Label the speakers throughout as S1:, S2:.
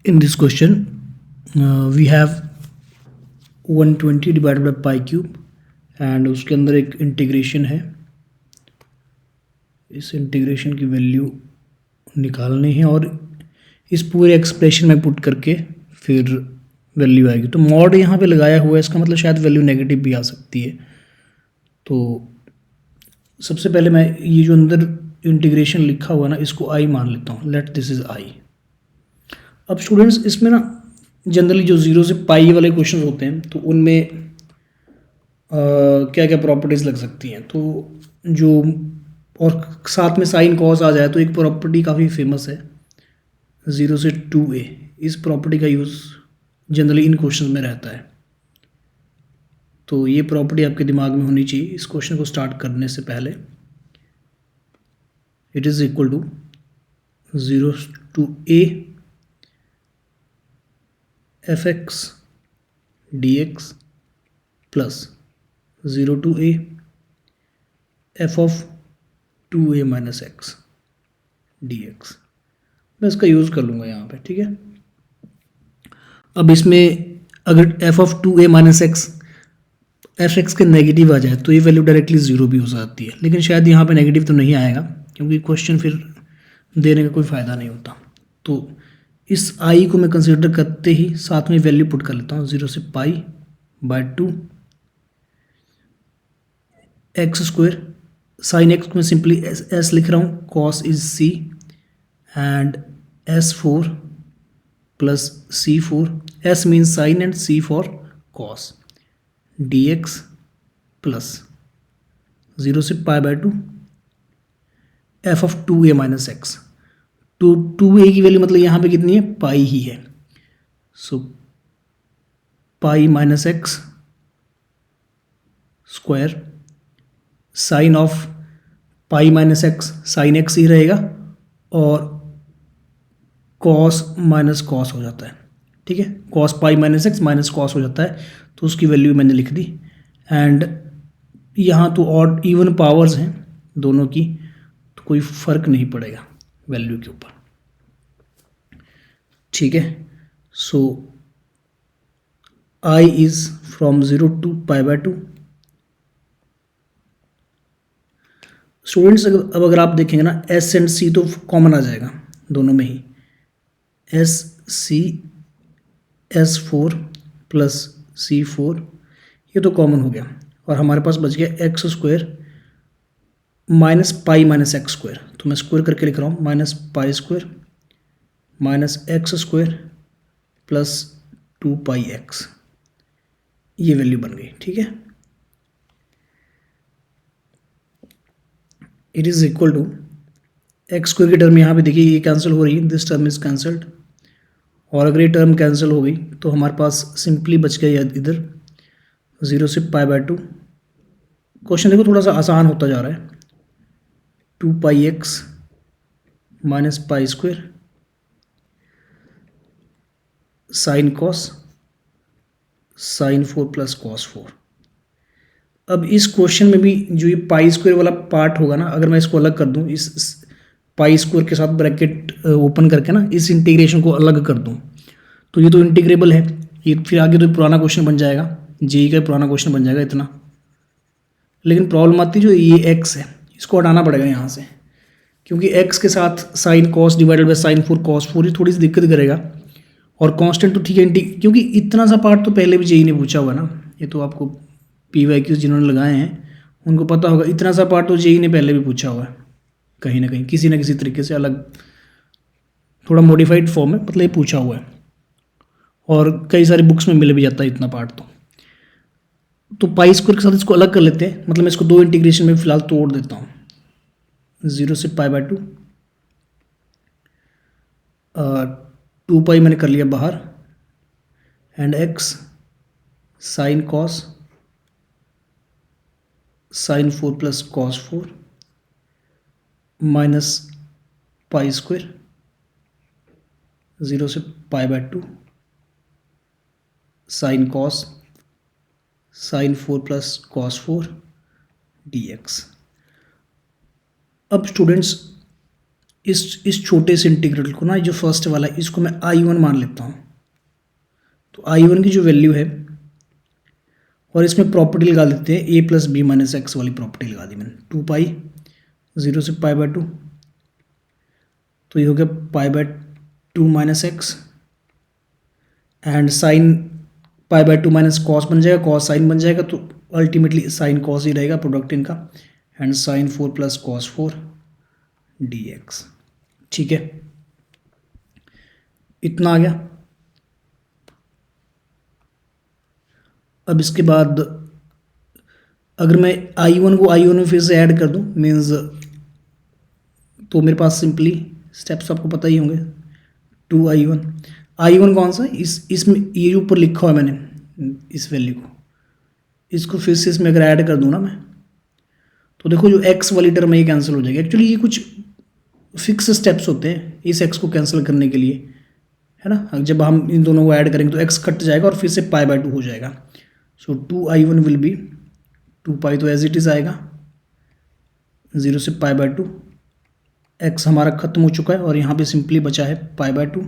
S1: In this question, we have 120 divided by pi cube and उसके अंदर एक integration है. इस इंटीग्रेशन की वैल्यू निकालनी है और इस पूरे एक्सप्रेशन में पुट करके फिर वैल्यू आएगी. तो मॉड यहाँ पे लगाया हुआ है, इसका मतलब शायद वैल्यू नेगेटिव भी आ सकती है. तो सबसे पहले मैं ये जो अंदर इंटीग्रेशन लिखा हुआ है ना, इसको आई मान लेता हूँ. Let this is I. अब स्टूडेंट्स इसमें ना जनरली जो ज़ीरो से पाई वाले क्वेश्चन होते हैं तो उनमें क्या क्या प्रॉपर्टीज़ लग सकती हैं. तो जो और साथ में साइन कॉस आ जाए तो एक प्रॉपर्टी काफ़ी फेमस है, 0 से 2a. इस प्रॉपर्टी का यूज़ जनरली इन क्वेश्चन में रहता है. तो ये प्रॉपर्टी आपके दिमाग में होनी चाहिए इस क्वेश्चन को स्टार्ट करने से पहले. It is equal to 0 to a fx dx plus 0 to a f of 2a minus x dx. मैं इसका यूज़ कर लूँगा यहाँ पे, ठीक है. अब इसमें अगर f of 2a minus x F x के नेगेटिव आ जाए तो ये वैल्यू डायरेक्टली ज़ीरो भी हो जाती है, लेकिन शायद यहाँ पे नेगेटिव तो नहीं आएगा क्योंकि क्वेश्चन फिर देने का कोई फ़ायदा नहीं होता. तो इस आई को मैं कंसिडर करते ही साथ में वैल्यू पुट कर लेता हूँ. 0 से pi by 2 x square. Sine x को मैं सिंपली एस लिख रहा हूँ, cos is C and S4 plus C4. S means sine and C for cos dx plus 0 से pi by 2 f of 2a minus x. 2a की value मतलब यहाँ पे कितनी है, पाई ही है. So pi minus x square. Sine of pi minus x sine x ही रहेगा और कॉस माइनस कॉस हो जाता है, ठीक है. Cos pi minus x minus cos हो जाता है, तो उसकी वैल्यू मैंने लिख दी. एंड यहाँ तो ऑड इवन पावर्स हैं दोनों की, तो कोई फ़र्क नहीं पड़ेगा वैल्यू के ऊपर, ठीक है. So I is from 0 to pi by 2. Students अब अगर आप देखेंगे ना, एस एंड सी तो कॉमन आ जाएगा दोनों में ही. S C S4 plus C4 ये तो कॉमन हो गया और हमारे पास बच गया x square minus pi minus x square. तो मैं स्क्वायर करके लिख रहा हूँ, minus pi square minus x square plus 2 pi x. ये वैल्यू बन गई, ठीक है. It is equal to x square की टर्म यहाँ पे देखिए ये कैंसिल हो रही है, दिस टर्म इज कैंसल्ड. और अगर ये टर्म कैंसिल हो गई तो हमारे पास सिंपली बच गया इधर 0 से पाई बाय 2. क्वेश्चन देखो थोड़ा सा आसान होता जा रहा है. 2 pi x minus pi square sine cos sine 4 plus cos 4. अब इस क्वेश्चन में भी जो ये पाई स्क्वायर वाला पार्ट होगा ना, अगर मैं इसको अलग कर दूं, इस पाई स्क्वायर के साथ ब्रैकेट ओपन करके ना इस इंटीग्रेशन को अलग कर दूं, तो ये तो इंटीग्रेबल है. ये फिर आगे तो पुराना क्वेश्चन बन जाएगा, जेई का पुराना क्वेश्चन बन जाएगा इतना. लेकिन प्रॉब्लम आती जो ये एक्स है, इसको हटाना पड़ेगा यहाँ से, क्योंकि एक्स के साथ sine cos divided by sine 4 cos 4 ये थोड़ी सी दिक्कत करेगा. और कांस्टेंट तो ठीक है, क्योंकि इतना सा पार्ट तो पहले भी जेई ने पूछा हुआ ना. ये तो आपको PYQ जिन्होंने लगाए हैं उनको पता होगा, इतना सा पार्ट तो जेई ने पहले भी पूछा हुआ है कहीं ना कहीं, किसी ना किसी तरीके से अलग, थोड़ा मॉडिफाइड फॉर्म में, मतलब ये पूछा हुआ है. और कई सारी बुक्स में मिल भी जाता है इतना पार्ट. तो पाई स्क्वायर के साथ इसको अलग कर लेते हैं, मतलब मैं इसको दो इंटीग्रेशन में फिलहाल तोड़ देता हूँ. 0 से पाई बाय 2 2 पाई मैंने कर लिया बाहर and x sign cos sine 4 plus cos 4 minus pi square 0 से pi by 2 sign cos sine 4 plus cos 4 dx. अब स्टूडेंट्स इस छोटे से इंटीग्रल को ना, जो फर्स्ट वाला है, इसको मैं I1 मान लेता हूँ। तो I1 की जो वैल्यू है, और इसमें प्रॉपर्टी लगा देते हैं a plus B minus x वाली प्रॉपर्टी लगा दी मैंने। 2 पाई 0 से पाई बाय 2, तो ये हो गया पाई by 2 minus x, and sine pi by 2 minus cos बन जाएगा, कॉस साइन बन जाएगा, तो अल्टीमेटली साइन कॉस ही रहेगा प्रोडक्ट इनका, and sine 4 plus cos 4 dx। ठीक है, इतना आ गया। अब इसके बाद अगर मैं I1 को I1 में फिर से ऐड कर दूं, मीन्स तो मेरे पास सिंपली स्टेप्स आपको पता ही होंगे। 2I1 कौन सा, इसमें ये जो ऊपर लिखा हुआ है मैंने, इस वैल्यू को, इसको फिर से इसमें अगर ऐड कर दूं ना मैं, तो देखो जो x वाली टर्म है ये कैंसिल हो जाएगी। एक्चुअली ये कुछ फिक्स स्टेप्स होते हैं इस x को कैंसिल करने के लिए, है ना। जब हम इन दोनों को ऐड करेंगे तो x कट जाएगा और फिर से पाई बाय 2 हो जाएगा। सो 2I1 विल बी 2 पाई, तो एज इट इज़ आएगा 0 से पाई बाय 2। x हमारा खत्म हो चुका है और यहाँ पे सिंपली बचा है पाई by 2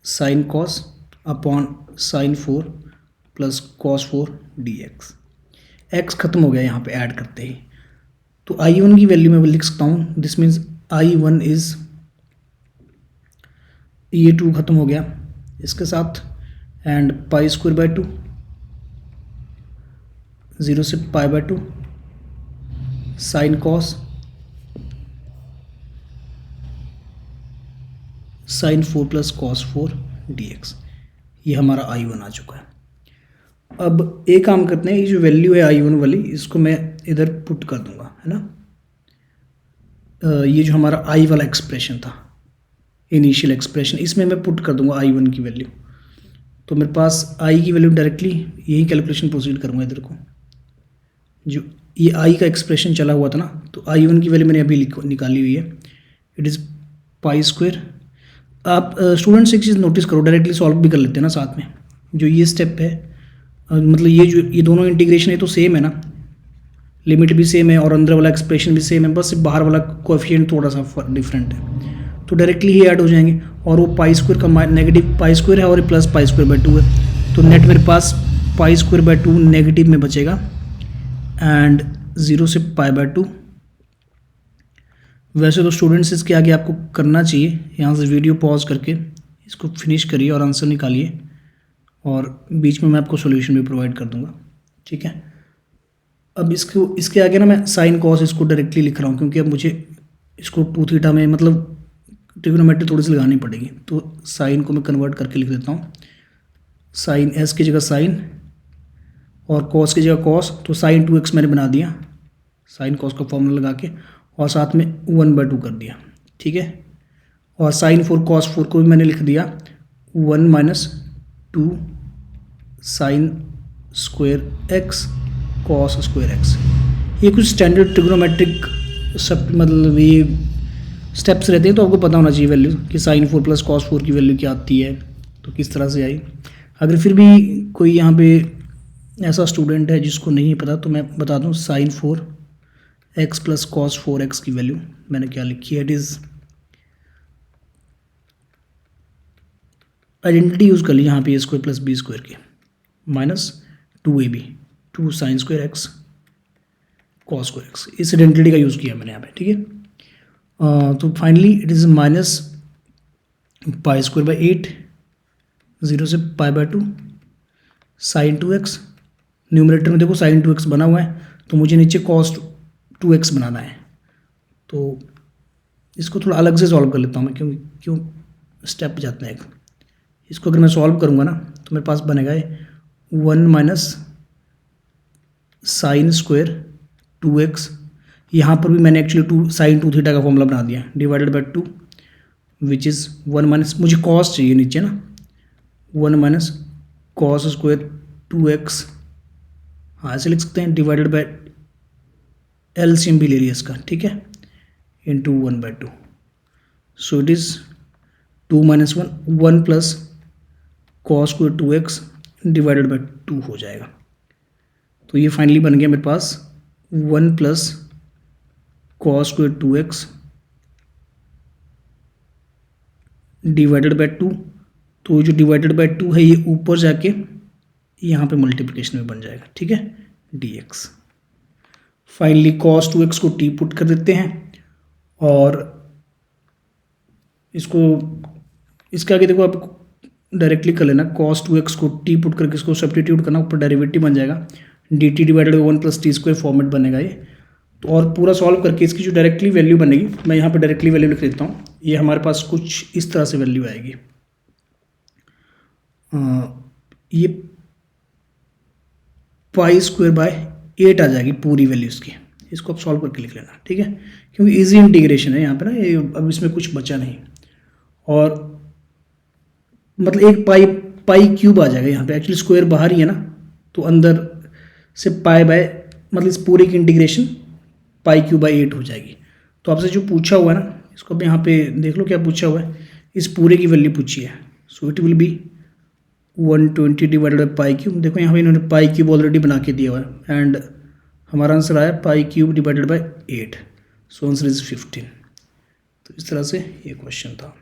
S1: sine cos upon sine 4 plus cos 4 dx। x खत्म हो गया यहाँ पे ऐड करते ही, तो I1 की वैल्यू मैं लिख सकता हूँ, दिस मीन्स I1 इज, ये 2 खत्म हो गया इसके साथ, एंड पाई स्क्वायर बाय 2 0 से pi by 2 sign cos sine 4 plus cos 4 dx। ये हमारा I1 आ चुका है। अब एक काम करते हैं, ये जो वैल्यू है I1 वाली, इसको मैं इधर पुट कर दूंगा, है ना। ये जो हमारा I वाला एक्सप्रेशन था, इनिशियल एक्सप्रेशन, इसमें मैं पुट कर दूंगा I1 की वैल्यू। तो मेरे पास I की वैल्यू डायरेक्टली यही कैलकुलेशन प्रोसीड करूँगा इधर को, जो ये I का एक्सप्रेशन चला हुआ था ना, तो I1 की वैल्यू मैंने अभी निकाली हुई है, इट इज़ पाई स्क्वायर। आप स्टूडेंट्स एक चीज़ नोटिस करो, डायरेक्टली सॉल्व भी कर लेते हैं ना साथ में। जो ये स्टेप है, मतलब ये दोनों इंटीग्रेशन है तो सेम है ना, लिमिट भी सेम है और अंदर वाला एक्सप्रेशन भी सेम है, बस बाहर वाला कोएफिशिएंट थोड़ा सा डिफरेंट है, तो डायरेक्टली ही ऐड हो जाएंगे। और वो पाई स्क्वायर का नेगेटिव पाई स्क्वायर है और प्लस पाई स्क्वायर बाय 2 है, तो नेट मेरे पास पाई स्क्वायर बाय 2 नेगेटिव में बचेगा, एंड 0 से पाई बाय 2। वैसे तो स्टूडेंट्स इसके आगे आपको करना चाहिए, यहाँ से वीडियो पॉज करके इसको फिनिश करिए और आंसर निकालिए, और बीच में मैं आपको सॉल्यूशन भी प्रोवाइड कर दूंगा, ठीक है। अब इसके आगे ना मैं साइन कॉस इसको डायरेक्टली लिख रहा हूँ, क्योंकि अब मुझे इसको 2 थीटा में मतलब ट्रिग्नोमेट्री थोड़ी सी लगानी पड़ेगी, तो साइन को मैं कन्वर्ट करके लिख देता हूँ, साइन एस की जगह साइन और कॉस की जगह कॉस, तो साइन 2x मैंने बना दिया साइन कॉस का फॉर्मूला लगा के, और साथ में 1/2 कर दिया, ठीक है। और साइन 4 कॉस 4 को भी मैंने लिख दिया 1 - 2 sine square x cos square x. ये कुछ स्टैंडर्ड ट्रिग्नोमेट्रिक सब मतलब ये स्टेप्स रहते हैं, तो आपको पता होना चाहिए वैल्यू कि साइन 4 प्लस कॉस 4 की वैल्यू क्या आती है, तो किस तरह से आई। अगर फिर भी कोई यहाँ पे ऐसा स्टूडेंट है जिसको नहीं पता, तो मैं बता दूँ, sign 4x plus cos 4x की वैल्यू मैंने क्या लिखी है, इट इज़ आइडेंटिटी यूज़ कर ली यहाँ पे a square plus b square की, minus 2ab 2 sine square x cos square x, इस आइडेंटिटी का यूज़ किया मैंने यहाँ पे, ठीक है। तो finally it is minus pi square by 8 0 से pi by 2 sign 2x। Numerator में देखो साइन 2x बना हुआ है, तो मुझे नीचे कॉस 2x बनाना है, तो इसको थोड़ा अलग से सॉल्व कर लेता हूँ मैं, क्यों स्टेप जाते हैं एक। इसको अगर मैं सॉल्व करूँगा ना, तो मेरे पास बनेगा 1 माइनस साइन स्क्वायर 2x, यहाँ पर भी मैंने एक्चुअली 2 साइन 2 थीटा का फॉर्मूला बना दिया, divided by 2 which is 1 minus, मुझे कॉस चाहिए नीचे ना, 1 माइनस कॉस स्क्वायर 2x, हाँ ऐसे लिख सकते हैं, डिवाइडेड बाय एलसीएम भी ले लिया इसका, ठीक है, into 1/2। So it is 2 - 1 plus cos square 2x divided by 2 हो जाएगा। तो ये फाइनली बन गया मेरे पास 1 plus cos square 2x divided by 2, तो जो डिवाइडेड बाय 2 है ये ऊपर जाके यहाँ पे मल्टीप्लिकेशन में बन जाएगा, ठीक है, dx। फाइनली cos 2x को t पुट कर देते हैं और इसको इसके आगे देखो आप डायरेक्टली कर लेना, cos 2x को t पुट करके इसको सब्स्टिट्यूट करना, ऊपर डेरिवेटिव बन जाएगा dt divided by 1 plus T square format बनेगा ये। तो और पूरा सॉल्व करके इसकी जो डायरेक्टली वैल्यू बनेगी, मैं यहाँ पे डायरेक्टली वैल्यू लिख देता हूँ, ये हमारे पास कुछ इस तरह से वैल्यू आएगी। ये पाई स्क्वायर बाय 8 आ जाएगी पूरी वैल्यू इसकी। इसको आप सॉल्व करके लिख लेना, ठीक है, क्योंकि इजी इंटीग्रेशन है यहाँ पे ना, ये अब इसमें कुछ बचा नहीं। और मतलब एक पाई क्यूब आ जाएगा यहाँ पे, एक्चुअली स्क्वायर बाहर ही है ना, तो अंदर से पाई बाय मतलब इस पूरे की इंटीग्रेशन पाई क्यूब बाय 8 हो जाएगी। तो आपसे जो पूछा हुआ है ना, इसको अब यहाँ पे देख लो क्या पूछा हुआ है, इस पूरे की वैल्यू पूछी है। So it will be 120 divided by pi cube. देखो यहाँ पे इन्होंने पाई क्यूब ऑलरेडी बना के दिया हुआ है एंड हमारा आंसर आया पाई cube divided by 8। So answer is 15। तो इस तरह से ये क्वेश्चन था।